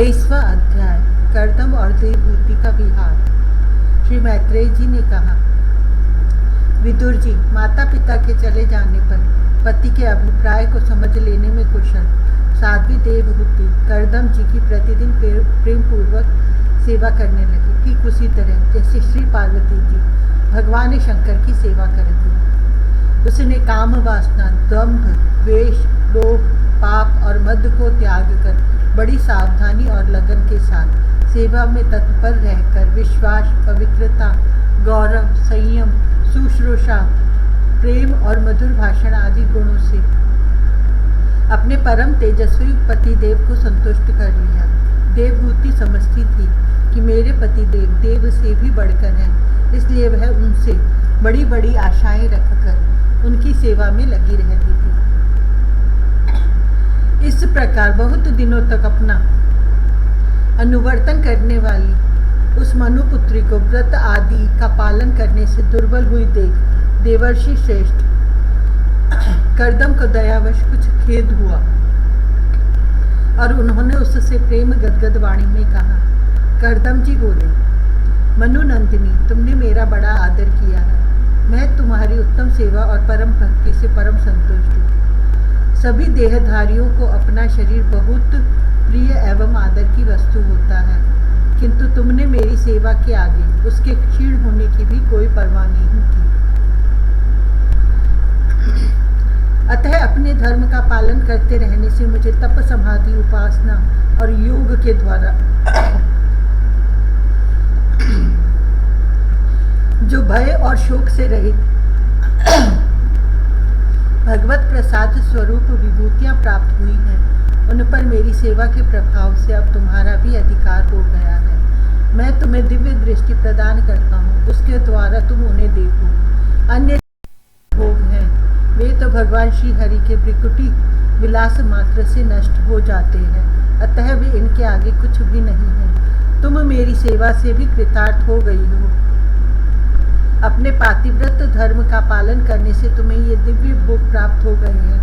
23वां अध्याय कर्दम और देवहूति का विहार। श्री मैत्रेय जी ने कहा, विदुर जी, माता पिता के चले जाने पर पति के अभिप्राय को समझ लेने में कुशल साध्वी देवहूति कर्दम जी की प्रतिदिन प्रेम पूर्वक सेवा करने लगी। ठीक उसी तरह जैसे श्री पार्वती जी भगवान शंकर की सेवा करती। उसने काम वासना, दंभ, द्वेष, लोभ, पाप और मद को त्याग कर बड़ी सावधानी और लगन के साथ सेवा में तत्पर रहकर विश्वास, पवित्रता, गौरव, संयम, शुश्रूषा, प्रेम और मधुर भाषण आदि गुणों से अपने परम तेजस्वी पति देव को संतुष्ट कर लिया। देवहूति समझती थी कि मेरे पति देव देव से भी बढ़कर हैं, इसलिए वह उनसे बड़ी बड़ी आशाएं रखकर उनकी सेवा में लगी रहती थी। इस प्रकार बहुत दिनों तक अपना अनुवर्तन करने वाली उस मनुपुत्री को व्रत आदि का पालन करने से दुर्बल हुई देख देवर्षि श्रेष्ठ कर्दम को दयावश कुछ खेद हुआ और उन्होंने उससे प्रेम गदगद वाणी में कहा। कर्दम जी बोले, मनुनंदिनी, तुमने मेरा बड़ा आदर किया है। मैं तुम्हारी उत्तम सेवा और परम भक्ति से परम संतुष्ट हूँ। सभी देहधारियों को अपना शरीर बहुत प्रिय एवं आदर की वस्तु होता है, किंतु तुमने मेरी सेवा के आगे उसके क्षीण होने की भी कोई परवाह नहीं की। अतः अपने धर्म का पालन करते रहने से मुझे तप, समाधि, उपासना और योग के द्वारा जो भय और शोक से रहित भगवत प्रसाद स्वरूप विभूतियां प्राप्त हुई हैं, उन पर मेरी सेवा के प्रभाव से अब तुम्हारा भी अधिकार हो गया है। मैं तुम्हें दिव्य दृष्टि प्रदान करता हूँ, उसके द्वारा तुम उन्हें देखो। अन्य भोग हैं, वे तो भगवान श्री हरि के भ्रिकुटी विलास मात्र से नष्ट हो जाते हैं, अतः वे इनके आगे कुछ भी नहीं है। तुम मेरी सेवा से भी कृतार्थ हो गई हो। अपने पातिव्रत धर्म का पालन करने से तुम्हें ये दिव्य भोग प्राप्त हो गए हैं,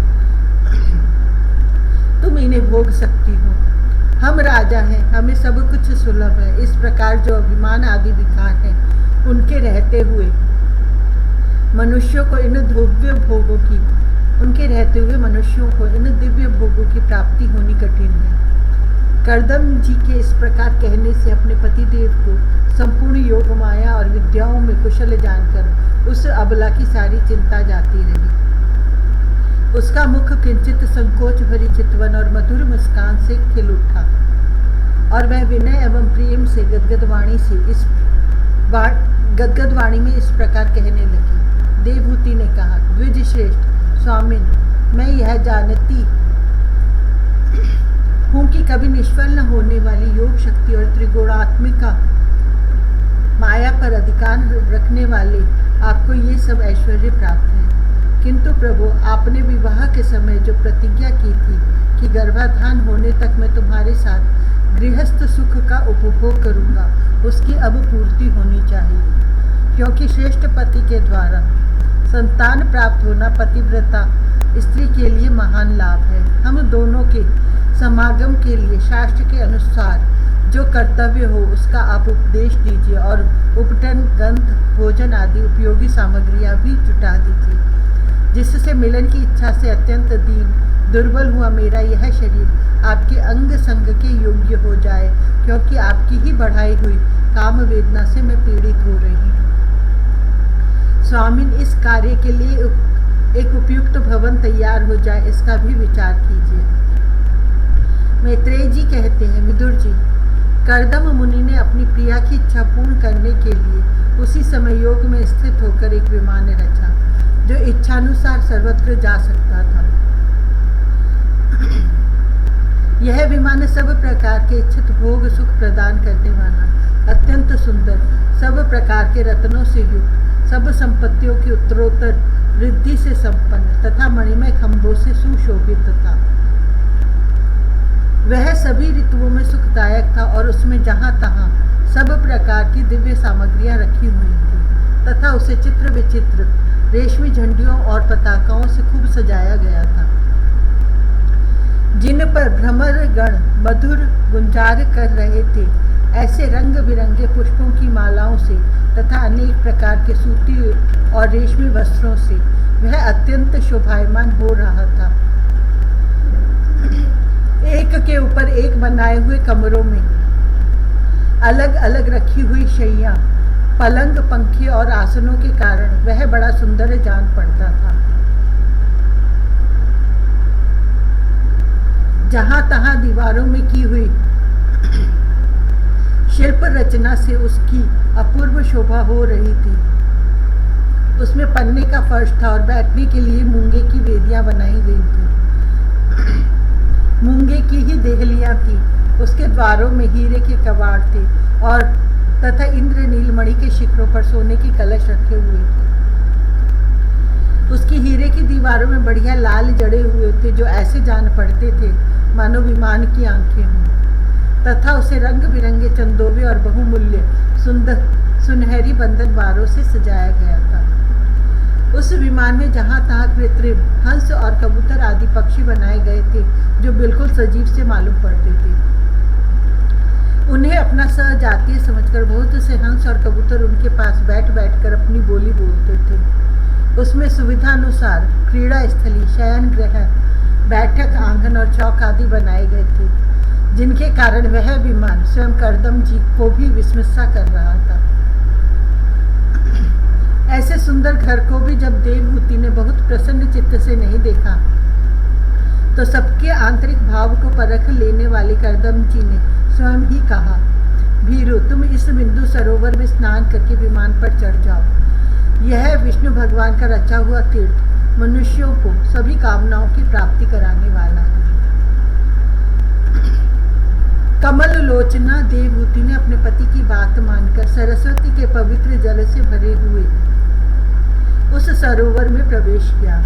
तुम इन्हें भोग सकती हो। हम राजा हैं, हमें सब कुछ सुलभ है। इस प्रकार जो अभिमान आदि विकार हैं, उनके रहते हुए मनुष्यों को इन दिव्य भोगों की दिव्य भोगों की प्राप्ति होनी कठिन है। कर्दम जी के इस प्रकार कहने से अपने पति देव को संपूर्ण योग, माया और विद्याओं में कुशल जानकर उस अबला की सारी चिंता जाती रही। उसका मुख किंचित संकोच भरी चितवन और मधुर मुस्कान से खिल उठा और वह विनय एवं प्रेम से गदगद वाणी में इस प्रकार कहने लगी। देवहूति ने कहा, द्विज श्रेष्ठ स्वामिन, मैं यह जानती हूँ कि कभी निष्फल न होने वाली योग शक्ति और त्रिगुणात्मिका माया पर अधिकार रखने वाले आपको ये सब ऐश्वर्य प्राप्त है। किंतु प्रभु, आपने विवाह के समय जो प्रतिज्ञा की थी कि गर्भाधान होने तक मैं तुम्हारे साथ गृहस्थ सुख का उपभोग करूंगा, उसकी अब पूर्ति होनी चाहिए, क्योंकि श्रेष्ठ पति के द्वारा संतान प्राप्त होना पतिव्रता स्त्री के लिए महान लाभ है। हम दोनों के समागम के लिए शास्त्र के अनुसार जो कर्तव्य हो उसका आप उपदेश दीजिए और उपटन, गंध, भोजन आदि उपयोगी सामग्रियां भी जुटा दीजिए, जिससे मिलन की इच्छा से अत्यंत दीन दुर्बल हुआ मेरा यह शरीर आपके अंग संग के योग्य हो जाए, क्योंकि आपकी ही बढ़ाई हुई काम वेदना से मैं पीड़ित हो रही हूँ। स्वामिन, इस कार्य के लिए एक उपयुक्त भवन तैयार हो जाए, इसका भी विचार कीजिए। मैत्रेय जी कहते हैं, विदुर जी, कर्दम मुनि ने अपनी प्रिया की इच्छा पूर्ण करने के लिए उसी समय योग में स्थित होकर एक विमान रचा, जो इच्छानुसार सर्वत्र जा सकता था। यह विमान सब प्रकार के इच्छित भोग सुख प्रदान करने वाला, अत्यंत सुंदर, सब प्रकार के रत्नों से युक्त, सब संपत्तियों की उत्तरोत्तर वृद्धि से संपन्न तथा मणिमय खंभों से सुशोभित था। वह सभी ऋतुओं में सुखदायक था और उसमें जहाँ तहाँ सब प्रकार की दिव्य सामग्रियां रखी हुई थी तथा उसे चित्र विचित्र रेशमी झंडियों और पताकाओं से खूब सजाया गया था। जिन पर भ्रमर गण मधुर गुंजार कर रहे थे, ऐसे रंग बिरंगे पुष्पों की मालाओं से तथा अनेक प्रकार के सूती और रेशमी वस्त्रों से वह अत्यंत शोभायमान हो रहा था। एक के ऊपर एक बनाए हुए कमरों में अलग अलग रखी हुई शैया, पलंग, पंखे और आसनों के कारण वह बड़ा सुंदर जान पड़ता था। जहां तहां दीवारों में की हुई शिल्प रचना से उसकी अपूर्व शोभा हो रही थी। उसमें पन्ने का फर्श था और बैठने के लिए मूंगे की वेदियां बनाई गई थी। मूंगे की ही देहलियां थी। उसके द्वारों में हीरे के कबाड़ थे और तथा इंद्र नीलमणि के शिखरों पर सोने की कलश रखे हुए थे। उसकी हीरे की दीवारों में बढ़िया लाल जड़े हुए थे, जो ऐसे जान पड़ते थे मानो विमान की आंखें हों, तथा उसे रंग बिरंगे चंदोवे और बहुमूल्य सुंदर सुनहरी बंधनवारों से सजाया गया था। उस विमान में जहां तहां कृत्रिम हंस और कबूतर आदि पक्षी बनाए गए थे, जो बिल्कुल सजीव से मालूम पड़ते थे। उन्हें अपना सहजातीय समझकर बहुत से हंस और कबूतर उनके पास बैठ बैठकर अपनी बोली बोलते थे। उसमें सुविधानुसार क्रीड़ा स्थली, शयन गृह, बैठक आंगन और चौक आदि बनाए गए थे, जिनके कारण वह विमान स्वयं करदम जी को भी विस्मृत कर रहा था। ऐसे सुंदर घर को भी जब देवहूति ने बहुत प्रसन्न चित्त से नहीं देखा, तो सबके आंतरिक भाव को परख लेने वाले करदम जी ने स्वयं ही कहा, भीरू, तुम इस बिंदु सरोवर में स्नान करके विमान पर चढ़ जाओ। यह विष्णु भगवान का रचा हुआ तीर्थ मनुष्यों को सभी कामनाओं की प्राप्ति कराने वाला है। कमल लोचना देवहूति ने अपने पति की बात मानकर सरस्वती के पवित्र जल से भरे हुए उस सरोवर में प्रवेश किया।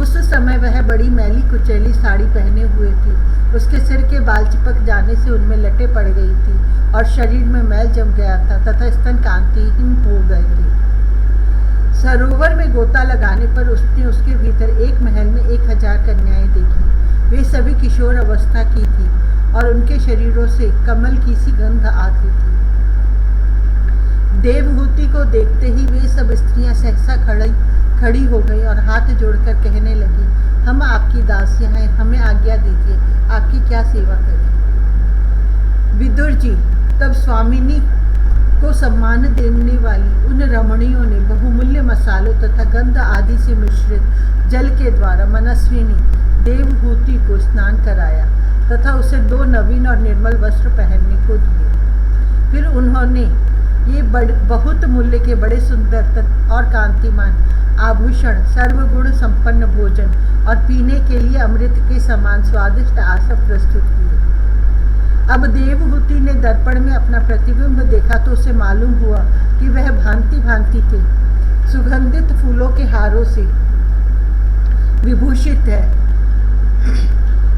उस समय वह बड़ी मैली कुचैली साड़ी पहने हुए थी। उसके सिर के बाल चिपक जाने से उनमें लटे पड़ गई थी और शरीर में मैल जम गया था तथा स्तन कांतिहीन हो गए थे। सरोवर में गोता लगाने पर उसने उसके भीतर एक महल में 1000 कन्याएं देखी। वे सभी किशोर अवस्था की थी और उनके शरीरों से कमल की सी गंध आती थी। देवहूति को देखते ही वे सब स्त्रियां सहसा खड़ी हो गई और हाथ जोड़कर कहने लगी, हम आपकी दासियां हैं, हमें आज्ञा दीजिए, आपकी क्या सेवा करें। विदुर जी, तब स्वामिनी को सम्मान देने वाली उन रमणियों ने बहुमूल्य मसालों तथा गंध आदि से मिश्रित जल के द्वारा मनस्विनी देवहूति को स्नान कराया तथा उसे 2 नवीन और निर्मल वस्त्र पहनने को दिए। फिर उन्होंने ये बहुत मूल्य के बड़े सुंदर और कांतिमान आभूषण, सर्वगुण संपन्न भोजन और पीने के लिए अमृत के समान स्वादिष्ट आसव प्रस्तुत किए। अब देवहूति ने दर्पण में अपना प्रतिबिंब देखा तो उसे मालूम हुआ कि वह भांति भांति के सुगंधित फूलों के हारों से विभूषित है,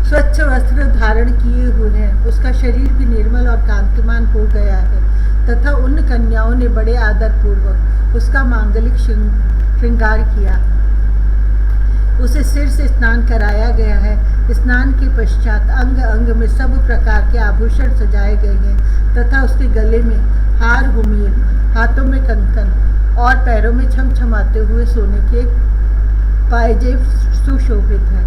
स्वच्छ वस्त्र धारण किए हुए हैं। उसका शरीर भी निर्मल और कांतिमान हो गया है तथा उन कन्याओं ने बड़े आदर पूर्वक उसका मांगलिक श्रृंगार किया। उसे सिर से स्नान कराया गया है। स्नान के पश्चात अंग अंग में सब प्रकार के आभूषण सजाए गए हैं तथा उसके गले में हार हुमिये, हाथों में कंकन और पैरों में छमछमाते हुए सोने के पायजेब सुशोभित है।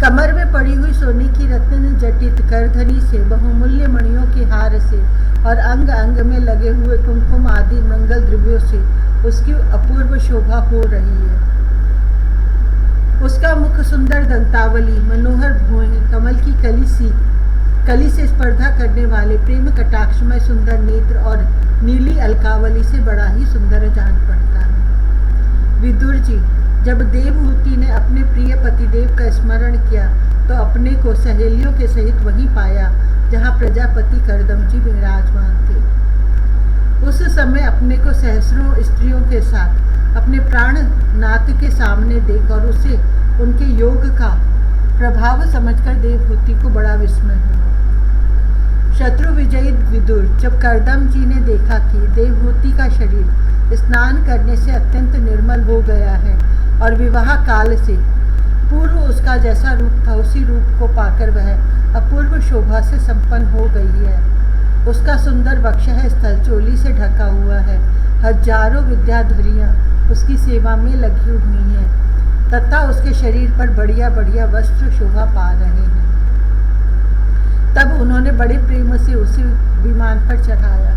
कमर में पड़ी हुई सोने की रत्न जटित करधनी से, बहुमूल्य मणियों के हार से और अंग अंग में लगे हुए कुमकुम आदि मंगल द्रव्यों से उसकी अपूर्व शोभा हो रही है। उसका मुख सुंदर दंतावली, मनोहर भुएं, कमल की कली से स्पर्धा करने वाले प्रेम कटाक्षमय सुंदर नेत्र और नीली अलकावली से बड़ा ही सुंदर जान पड़ता है। विदुर जी, जब देवहूति ने अपने प्रिय पतिदेव का स्मरण किया तो अपने को सहेलियों के सहित वहीं पाया जहाँ प्रजापति करदम जी विराजमान थे। उस समय अपने को सहस्रों स्त्रियों के साथ अपने प्राणनाथ के सामने देख और उसे उनके योग का प्रभाव समझकर देवहूति को बड़ा विस्मय हुआ। शत्रु विजयी विदुर, जब करदम जी ने देखा कि देवहूति का शरीर स्नान करने से अत्यंत निर्मल हो गया है और विवाह काल से पूर्व उसका जैसा रूप था उसी रूप को पाकर वह अपूर्व शोभा से संपन्न हो गई है। उसका सुंदर वक्षः स्थल चोली से ढका हुआ है। हजारों विद्याधरियाँ उसकी सेवा में लगी हुई हैं तथा उसके शरीर पर बढ़िया बढ़िया वस्त्र शोभा पा रहे हैं। तब उन्होंने बड़े प्रेम से उसे विमान पर चढ़ाया।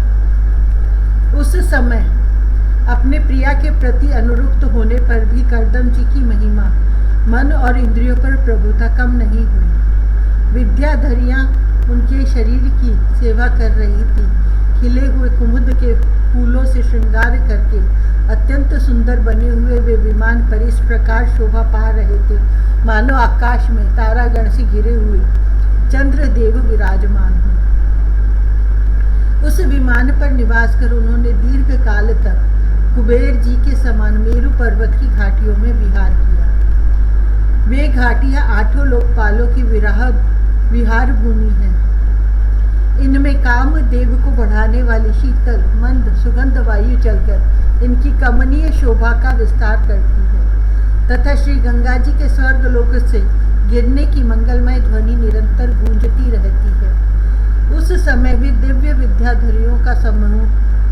उस समय अपने प्रिया के प्रति अनुरक्त होने पर भी कर्दम जी की महिमा मन और इंद्रियों पर प्रभुता कम नहीं हुई। विद्याधरियाँ उनके शरीर की सेवा कर रही थी। खिले हुए कुमुद के फूलों से श्रृंगार करके अत्यंत सुंदर बने हुए वे विमान पर इस प्रकार शोभा पा रहे थे मानो आकाश में तारागण से घिरे हुए चंद्रदेव विराजमान हो। उस विमान पर निवास कर उन्होंने दीर्घ काल तक कुबेर जी के समान मेरु पर्वत की घाटियों में विहार किया। वे घाटियां 8 लोकपालों की विहार भूमि है। इनमें काम देव को बढ़ाने वाली शीतल मंद सुगंध वायु चलकर इनकी कमनीय शोभा का विस्तार करती है तथा श्री गंगा जी के स्वर्गलोक से गिरने की मंगलमय ध्वनि निरंतर गूंजती रहती है। उस समय भी दिव्य विद्याधरियों का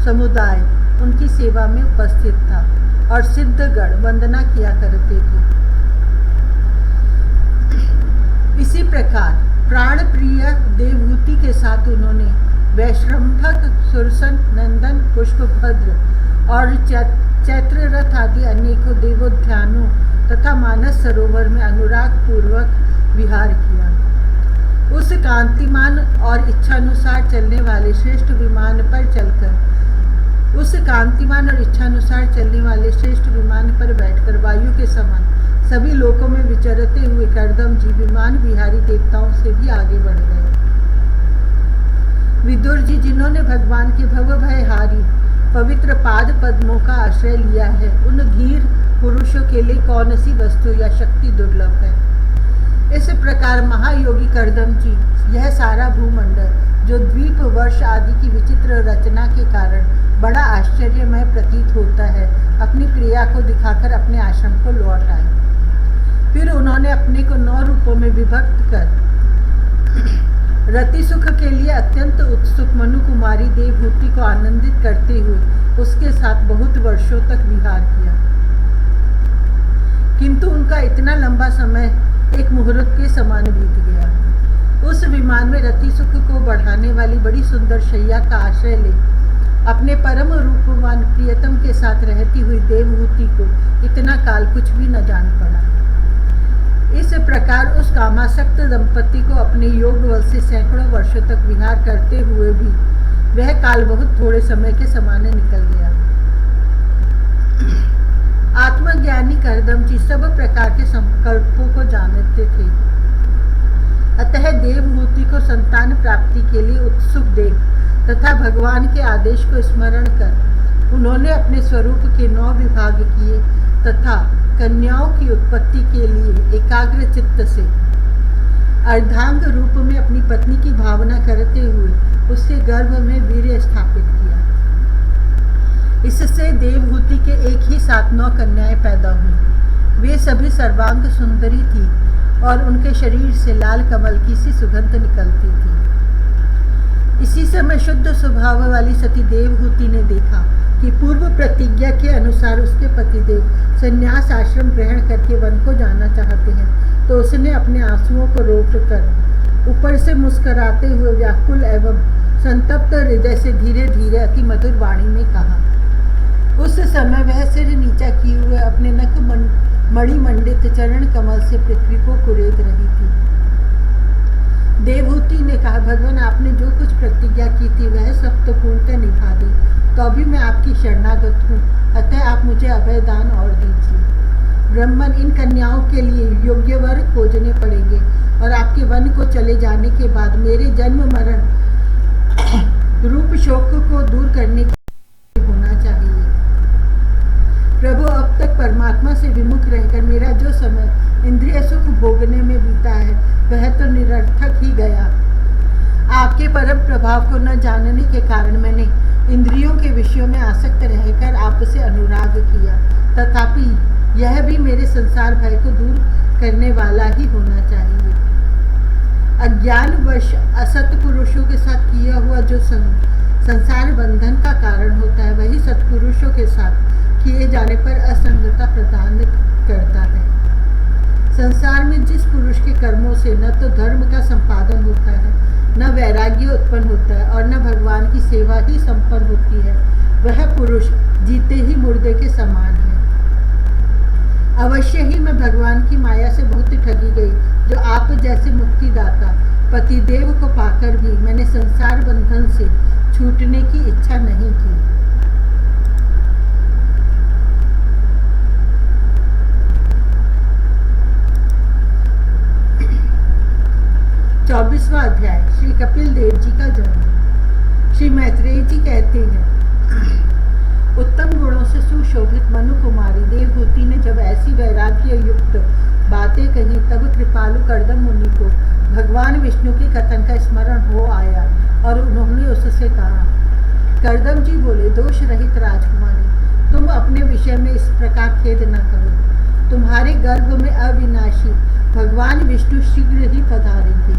समुदाय उनकी सेवा में उपस्थित था और सिद्धगण वंदना किया करते थे। इसी प्रकार प्राण प्रिय देवहूति के साथ उन्होंने वैश्रम्भक, सुरसन, नंदन, पुष्पभद्र और चैत्र रथ आदि अनेकों देवोद्यानों तथा मानस सरोवर में अनुराग पूर्वक विहार किया। उस कांतिमान और इच्छानुसार चलने वाले श्रेष्ठ विमान पर बैठकर वायु के समान सभी लोकों में विचरते हुए कर्दम जी विमान विहारी देवताओं से भी आगे बढ़ गए। विदुर जी, जिन्होंने भगवान के भव भयहारी पवित्र पाद पद्मों का आश्रय लिया है, उन धीर पुरुषों के लिए कौन सी वस्तु या शक्ति दुर्लभ है। इस प्रकार महायोगी कर्दम जी यह सारा भूमंडल जो द्वीप वर्ष आदि की विचित्र रचना के कारण बड़ा आश्चर्यमय प्रतीत होता है, अपनी प्रिया को दिखाकर अपने आश्रम को लौट आए। फिर उन्होंने अपने को 9 रूपों में विभक्त कर रति सुख के लिए अत्यंत उत्सुक मनु कुमारी देवहूति को आनंदित करते हुए उसके साथ बहुत वर्षों तक विहार किया। किंतु उनका इतना लंबा समय एक मुहूर्त के समान बीत गया। उस विमान में रति सुख को बढ़ाने वाली बड़ी सुंदर शैया का आश्रय ले अपने परम रूपवान प्रियतम के साथ रहती हुई देवहूति को इतना काल कुछ भी न जान पड़ा। इस प्रकार उस कामासक्त दंपति को अपने योग बल से सैकड़ों वर्षों तक विहार करते हुए भी वह काल बहुत थोड़े समय के समान निकल गया। आत्मज्ञानी कर्दम जी सब प्रकार के संकल्पों को जानते थे, अतः देवहूति को संतान प्राप्ति के लिए उत्सुक देख तथा भगवान के आदेश को स्मरण कर उन्होंने अपने स्वरूप के 9 विभाग किए तथा कन्याओं की उत्पत्ति के लिए एकाग्र चित्त से अर्धांग रूप में अपनी पत्नी की भावना करते हुए उसके गर्भ में वीर्य स्थापित किया। इससे देवहूति के एक ही साथ 9 कन्याएं पैदा हुई। वे सभी सर्वांग सुंदरी थी और उनके शरीर से लाल कमल की सी सुगंध निकलती थी। इसी समय शुद्ध स्वभाव वाली सती देवहूति ने देखा कि पूर्व प्रतिज्ञा के अनुसार उसके पतिदेव संन्यास आश्रम ग्रहण करके वन को जाना चाहते हैं, तो उसने अपने आंसुओं को रोककर ऊपर से मुस्कुराते हुए व्याकुल एवं संतप्त हृदय से धीरे धीरे अति मधुर वाणी में कहा। उस समय वह सिर नीचा किए हुए अपने नख मणिमंडित चरण कमल से पृथ्वी को कुरेद रही थी। देवहूति ने कहा, भगवान, आपने जो कुछ प्रतिज्ञा की थी वह सब तो पूर्णतः निभा दी, तो अभी मैं आपकी शरणागत हूँ, अतः आप मुझे अभय दान और दीजिए। ब्राह्मण, इन कन्याओं के लिए योग्य वर खोजने पड़ेंगे और आपके वन को चले जाने के बाद मेरे जन्म मरण रूप शोक को दूर करने के होना चाहिए। प्रभु, अब तक परमात्मा से विमुख रहकर मेरा जो समय इंद्रिय सुख भोगने में बीता है वह तो निरर्थक ही गया। आपके परम प्रभाव को न जानने के कारण मैंने इंद्रियों के विषयों में आसक्त रहकर आपसे अनुराग किया, तथापि यह भी मेरे संसार भय को दूर करने वाला ही होना चाहिए। अज्ञानवश असत पुरुषों के साथ किया हुआ जो संसार बंधन का कारण होता है, वही सत्पुरुषों के साथ किए जाने पर असंगता प्रदान करता है। संसार में जिस पुरुष के कर्मों से न तो धर्म का संपादन होता है, न वैराग्य उत्पन्न होता है और न भगवान की सेवा ही संपन्न होती है, वह पुरुष जीते ही मुर्दे के समान है। अवश्य ही मैं भगवान की माया से बहुत ठगी गई, जो आप जैसे मुक्तिदाता पतिदेव को पाकर भी मैंने संसार बंधन से छूटने की इच्छा नहीं की। 24वां अध्याय। श्री कपिल देव जी का जन्म। श्री मैत्रेय जी कहते हैं, उत्तम गुणों से सुशोभित मनु कुमारी देवहूति ने जब ऐसी वैराग्य युक्त बातें कही, तब कृपालु कर्दम मुनि को भगवान विष्णु के कथन का स्मरण हो आया और उन्होंने उससे कहा, कर्दम जी बोले, दोष रहित राजकुमारी, तुम अपने विषय में इस प्रकार खेद न करो। तुम्हारे गर्भ में अविनाशी भगवान विष्णु शीघ्र ही पधारेंगे।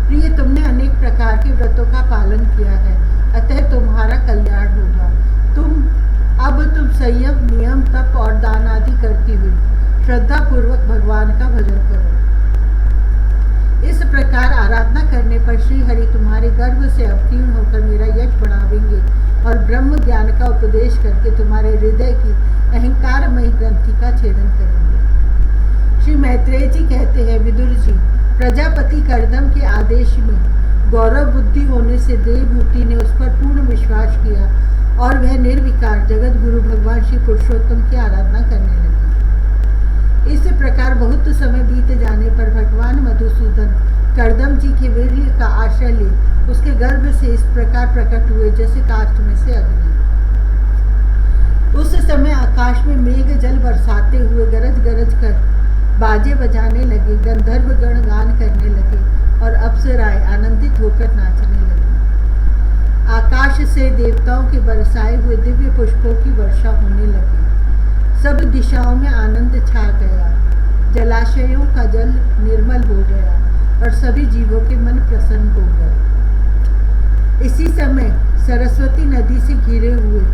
प्रिय, तुमने अनेक प्रकार के व्रतों का पालन किया है, अतः तुम्हारा कल्याण होगा। अब तुम संयम, नियम, तप और दान आदि करती हुई श्रद्धा पूर्वक भगवान का भजन करो। इस प्रकार आराधना करने पर श्री हरि तुम्हारे गर्भ से अवतीर्ण होकर मेरा यश बढ़ावेंगे और ब्रह्म ज्ञान का उपदेश करके तुम्हारे हृदय की अहंकारमयी ग्रंथि का छेदन करेंगे। श्री मैत्रेय जी कहते हैं, विदुर जी, प्रजापति कर्दम के आदेश में गौरव बुद्धि होने से देवहूति ने उस पर पूर्ण विश्वास किया और वह निर्विकार जगत गुरु भगवान श्री पुरुषोत्तम की आराधना करने लगी। इस प्रकार बहुत समय बीत जाने पर भगवान मधुसूदन कर्दम जी के वीर्य का आश्रय ले उसके गर्भ से इस प्रकार प्रकट हुए जैसे काष्ठ में से अग्नि। उस समय आकाश में मेघ जल बरसाते हुए गरज गरज कर बाजे बजाने लगे, गंधर्व गण गान करने लगे और अप्सराएं आनंदित होकर नाचने लगी। आकाश से देवताओं के बरसाए हुए दिव्य पुष्पों की वर्षा होने लगी। सब दिशाओं में आनंद छा गया, जलाशयों का जल निर्मल हो गया और सभी जीवों के मन प्रसन्न हो गए। इसी समय सरस्वती नदी से घिरे हुए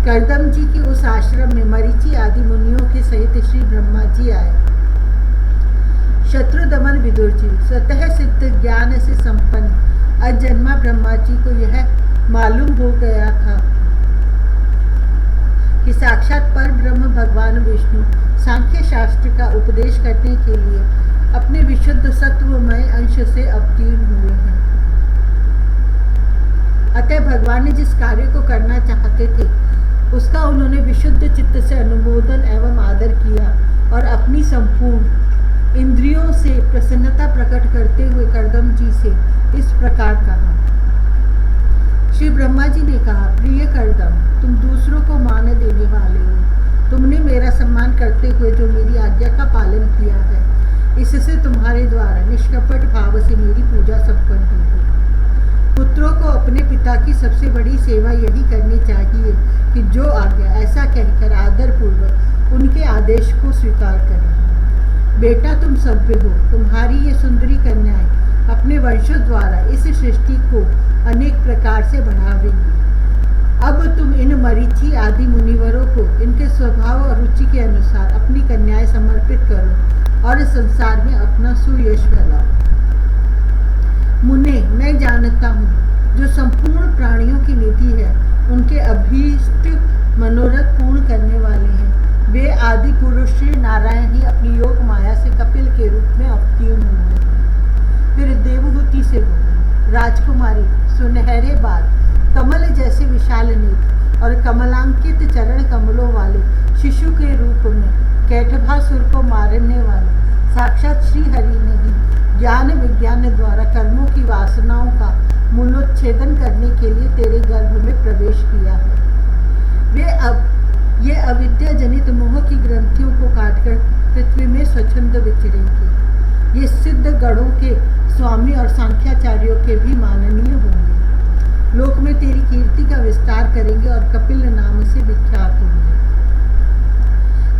कर्दम जी के उस आश्रम में मरीचि आदि मुनियों के सहित श्री ब्रह्मा जी आए। शत्रुदमन विदुर जी, स्वतः सिद्ध ज्ञान से संपन्न अजन्मा ब्रह्मा जी को यह मालूम हो गया था कि साक्षात पर ब्रह्म भगवान विष्णु सांख्य शास्त्र का उपदेश करने के लिए अपने विशुद्ध सत्वमय अंश से अवतीर्ण हुए हैं। अतः भगवान ने जिस कार्य को करना चाहते थे उसका उन्होंने विशुद्ध चित्त से अनुमोदन एवं आदर किया और अपनी संपूर्ण इंद्रियों से प्रसन्नता प्रकट करते हुए कर्दम जी से इस प्रकार कहा। श्री ब्रह्मा जी ने कहा, प्रिय कर्दम, तुम दूसरों को मान देने वाले हो। तुमने मेरा सम्मान करते हुए जो मेरी आज्ञा का पालन किया है, इससे तुम्हारे द्वारा निष्कपट भाव से मेरी पूजा संपन्न होगी। पुत्रों को अपने पिता की सबसे बड़ी सेवा यही करनी चाहिए कि जो आज्ञा, ऐसा कहकर आदर पूर्वक उनके आदेश को स्वीकार करें। बेटा, तुम सभ्य हो, तुम्हारी ये सुंदरी कन्याएं अपने वंशों द्वारा इस सृष्टि को अनेक प्रकार से बढ़ावेंगी। अब तुम इन मरीचि आदि मुनिवरों को इनके स्वभाव और रुचि के अनुसार अपनी कन्याएं समर्पित करो और संसार में अपना सुयश फैलाओ। मुने, मैं जानता हूँ जो संपूर्ण प्राणियों की निधि है, उनके अभीष्ट मनोरथ पूर्ण करने वाले हैं। वे आदि पुरुष श्री नारायण ही अपनी योग माया से कपिल के रूप में अवतीर्ण हुए हैं। फिर देवहूति से बोले, राजकुमारी, सुनहरे बाल, कमल जैसे विशाल नेत्र और कमलांकित चरण कमलों वाले शिशु के रूप में कैटभासुर को मारने वाले साक्षात श्री हरि ने ही ज्ञान विज्ञान द्वारा कर्मों की वासनाओं का मूलोच्छेदन करने के लिए तेरे गर्भ में प्रवेश किया है। वे ये अविद्या जनित मोह की ग्रंथियों को काटकर पृथ्वी में स्वच्छंद विचरेंगे। ये सिद्ध गणों के स्वामी और सांख्याचार्यों के भी माननीय होंगे। लोक में तेरी कीर्ति का विस्तार करेंगे और कपिल नाम से विख्यात होंगे।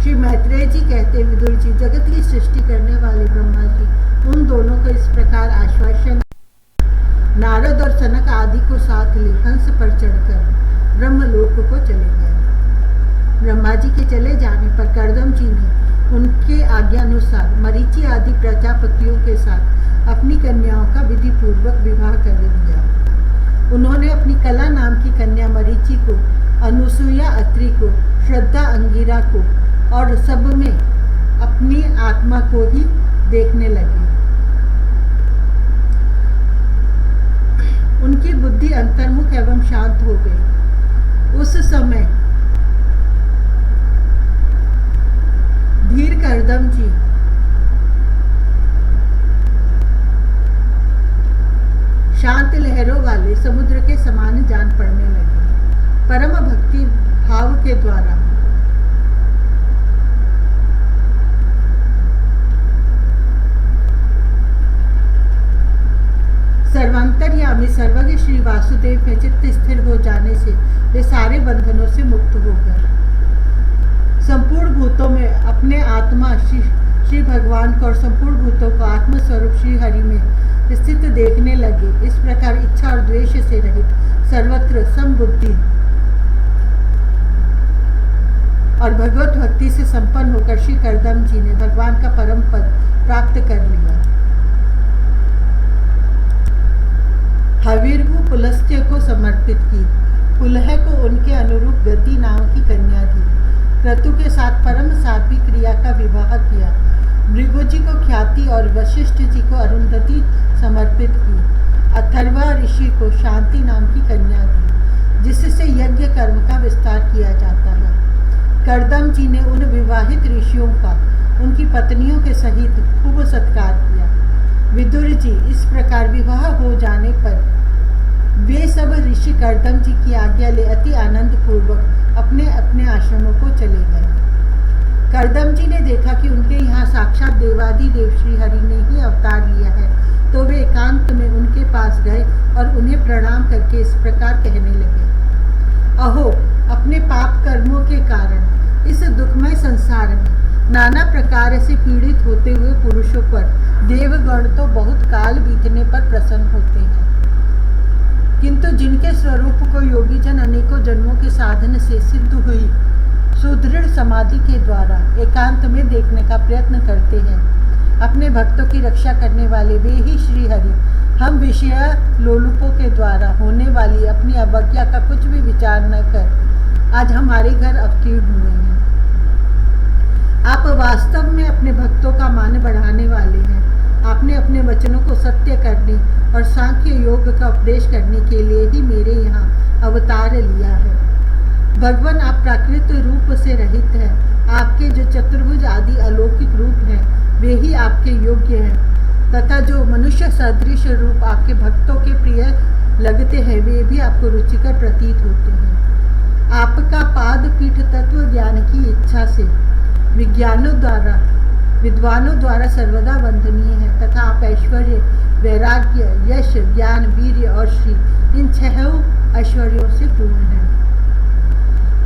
श्री मैत्रेय जी कहते, विदुर जी, जगत की सृष्टि करने वाले ब्रह्मा जी उन दोनों को इस प्रकार आश्वासन, नारद और सनक आदि को साथ ले हंस पर चढ़कर ब्रह्मलोक को चले गए। ब्रह्मा जी के चले जाने पर कर्दम जी ने उनके आज्ञानुसार मरीचि आदि प्रजापतियों के साथ अपनी कन्याओं का विधि पूर्वक विवाह कर दिया। उन्होंने अपनी कला नाम की कन्या मरीचि को, अनुसुईया अत्रि को, श्रद्धा अंगिरा को और सब में अपनी आत्मा को ही देखने लगे। उनकी बुद्धि अंतर्मुख एवं शांत हो गई। उस समय धीर कर्दम जी शांत लहरों वाले समुद्र के समान जान पड़ने लगे। परम भक्ति भाव के द्वारा सर्वांतर्यामी सर्वज्ञ श्री वासुदेव में चित्त स्थिर हो जाने से वे सारे बंधनों से मुक्त हो गए। संपूर्ण भूतों में अपने आत्मा श्री भगवान को और संपूर्ण भूतों को आत्मस्वरूप श्री हरि में स्थित देखने लगे। इस प्रकार इच्छा और द्वेष से रहित सर्वत्र समबुद्धि और भगवत भक्ति से संपन्न होकर श्री कर्दम जी ने भगवान का परम पद प्राप्त कर लिया। हवीरभू पुलस्त्य को समर्पित की। पुलह को उनके अनुरूप गति नाम की कन्या दी। क्रतु के साथ परम साध्वी क्रिया का विवाह किया। भृगु जी को ख्याति और वशिष्ठ जी को अरुंधति समर्पित की। अथर्वा ऋषि को शांति नाम की कन्या दी, जिससे यज्ञ कर्म का विस्तार किया जाता है। कर्दम जी ने उन विवाहित ऋषियों का उनकी पत्नियों के सहित खूब सत्कार किया। विदुर जी इस प्रकार विवाह हो जाने पर वे सब ऋषि कर्दम जी की आज्ञा ले अति आनंद पूर्वक अपने अपने आश्रमों को चले गए। कर्दम जी ने देखा कि उनके यहाँ साक्षात देवादि देव श्री हरि ने ही अवतार लिया है, तो वे एकांत में उनके पास गए और उन्हें प्रणाम करके इस प्रकार कहने लगे, अहो, अपने पाप कर्मों के कारण इस दुखमय संसार में नाना प्रकार से पीड़ित होते हुए पुरुषों पर देवगण तो बहुत काल बीतने पर प्रसन्न होते हैं, किंतु जिनके स्वरूप को योगी जन अनेकों जन्मों के साधन से सिद्ध हुई सुदृढ़ समाधि के द्वारा एकांत में देखने का प्रयत्न करते हैं, अपने भक्तों की रक्षा करने वाले वे ही श्री हरि हम विषय लोलुपों के द्वारा होने वाली अपनी अवज्ञा का कुछ भी विचार न कर आज हमारे घर अवतीर्ण हुए हैं। आप वास्तव में अपने भक्तों का मान बढ़ाने वाले हैं। आपने अपने वचनों को सत्य करने और सांख्य योग का उपदेश करने के लिए ही मेरे यहाँ अवतार लिया है। भगवान, आप प्राकृत रूप से रहित हैं। आपके जो चतुर्भुज आदि अलौकिक रूप हैं वे ही आपके योग्य हैं, तथा जो मनुष्य सदृश रूप आपके भक्तों के प्रिय लगते हैं वे भी आपको रुचिकर प्रतीत होते हैं। आपका पाद पीठ तत्व ज्ञान की इच्छा से विद्वानों द्वारा सर्वदा वंदनीय है, तथा आप ऐश्वर्य, वैराग्य, यश, ज्ञान, वीर्य और श्री इन 6 ऐश्वर्यों से पूर्ण हैं।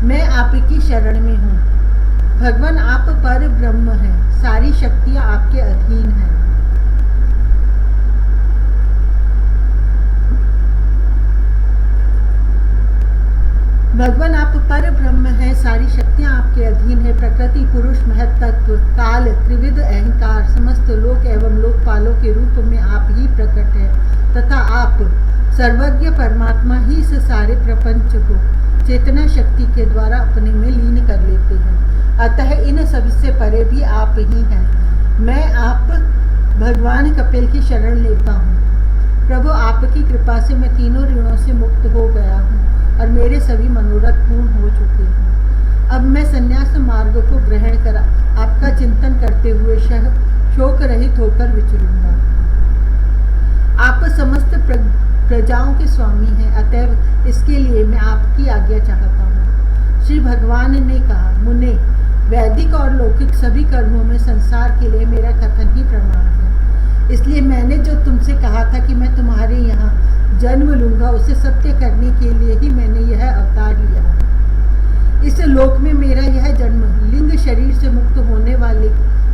मैं आपकी शरण में हूँ। भगवान, आप पर ब्रह्म हैं, सारी शक्तियाँ आपके अधीन हैं। भगवान, आप पर ब्रह्म है, सारी शक्तियाँ आपके अधीन है। प्रकृति, पुरुष, महत्त्व, काल, त्रिविध अहंकार, समस्त लोक एवं लोकपालों के रूप में आप ही प्रकट है, तथा आप सर्वज्ञ परमात्मा ही इस सारे प्रपंच को चेतना शक्ति के द्वारा अपने में लीन कर लेते हैं। अतः इन सबसे परे भी आप ही हैं। मैं आप भगवान कपिल की शरण लेता हूँ। प्रभु, आपकी कृपा से मैं तीनों ऋणों से मुक्त हो गया हूँ और मेरे सभी मनोरथ पूर्ण हो चुके हैं। अब मैं संन्यास मार्ग को ग्रहण कर आपका चिंतन करते हुए शोक रहित होकर विचरूंगा। आप समस्त प्रजाओं के स्वामी हैं, अतएव इसके लिए मैं आपकी आज्ञा चाहता हूँ। श्री भगवान ने कहा, मुने, वैदिक और लौकिक सभी कर्मों में संसार के लिए मेरा कथन ही प्रमाण है। इसलिए मैंने जो तुमसे कहा था कि मैं तुम्हारे यहाँ जन्म लूंगा, उसे सत्य करने के लिए ही मैंने यह अवतार लिया है। इस लोक में मेरा यह जन्म लिंग शरीर से मुक्त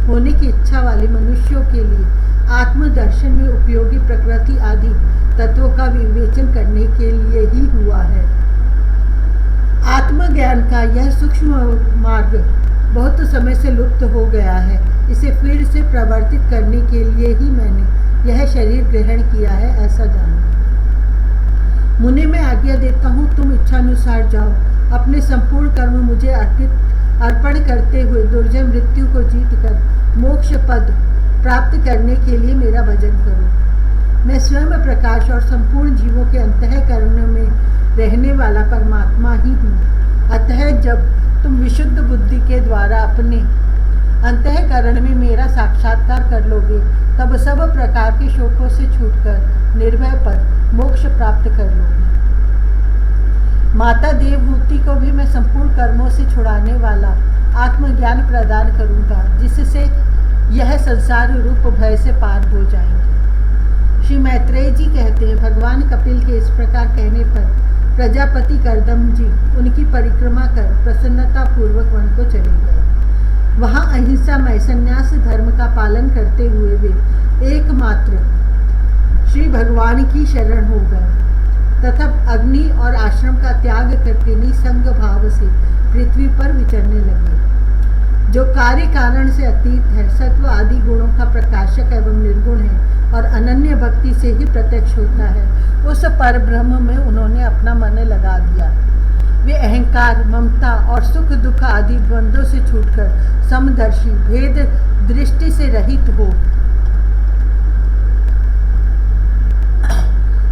होने की इच्छा वाले मनुष्यों के लिए आत्मदर्शन में उपयोगी प्रकृति आदि तत्वों का विवेचन करने के लिए ही हुआ है। आत्मज्ञान का यह सूक्ष्म मार्ग बहुत समय से लुप्त हो गया है। इसे फिर से प्रवर्तित करने के लिए ही मैंने यह शरीर ग्रहण किया है, ऐसा जानो। मुने मैं आज्ञा देता हूँ, तुम इच्छानुसार जाओ। अपने संपूर्ण कर्म मुझे अर्पण करते हुए दुर्जय मृत्यु को जीतकर मोक्ष पद प्राप्त करने के लिए मेरा भजन करो। मैं स्वयं प्रकाश और संपूर्ण जीवों के अंतःकरण में रहने वाला परमात्मा ही हूँ। अतः जब तुम विशुद्ध बुद्धि के द्वारा अपने अंतःकरण में मेरा साक्षात्कार कर लोगे, तब सब प्रकार के शोकों से छूटकर निर्भय पद मोक्ष प्राप्त कर लोगे। माता देवहूति को भी मैं संपूर्ण कर्मों से छुड़ाने वाला आत्मज्ञान प्रदान करूंगा, जिससे यह संसार रूप भय से पार हो जाएंगे। श्री मैत्रेय जी कहते हैं, भगवान कपिल के इस प्रकार कहने पर प्रजापति कर्दम जी उनकी परिक्रमा कर प्रसन्नता पूर्वक वन को चले गए। वहां अहिंसामय संन्यास धर्म का पालन करते हुए वे एकमात्र श्री भगवान की शरण हो गए तथा अग्नि और आश्रम का त्याग करके निसंग भाव से पृथ्वी पर विचरने लगे। जो कार्य कारण से अतीत है, सत्व आदि गुणों का प्रकाशक एवं निर्गुण है और अनन्य भक्ति से ही प्रत्यक्ष होता है, उस पर ब्रह्म में उन्होंने अपना मन लगा दिया। वे अहंकार, ममता और सुख दुख आदि द्वंद्वों से छूटकर समदर्शी, भेद दृष्टि से रहित हो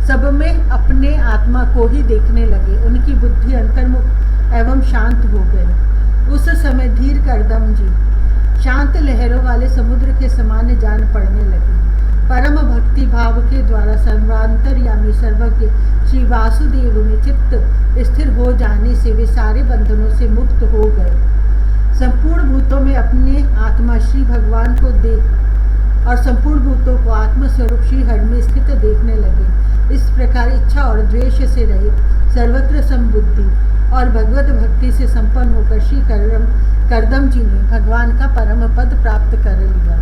सब में अपने आत्मा को ही देखने लगे। उनकी बुद्धि अंतर्मुख एवं शांत हो गई। उस समय धीर कर्दम जी शांत लहरों वाले समुद्र के समान जान पड़ने लगे। परम भक्ति भाव के द्वारा सर्वांतर्यामी सर्वज्ञ श्री वासुदेव में चित्त स्थिर हो जाने से वे सारे बंधनों से मुक्त हो गए। संपूर्ण भूतों में अपने आत्मा श्री भगवान को देख और संपूर्ण भूतों को आत्मस्वरूप श्री हर में स्थित देखने लगे। इस प्रकार इच्छा और द्वेष से रहित सर्वत्र समबुद्धि और भगवत भक्ति से संपन्न होकर श्री कर्दम जी ने भगवान का परम पद प्राप्त कर लिया।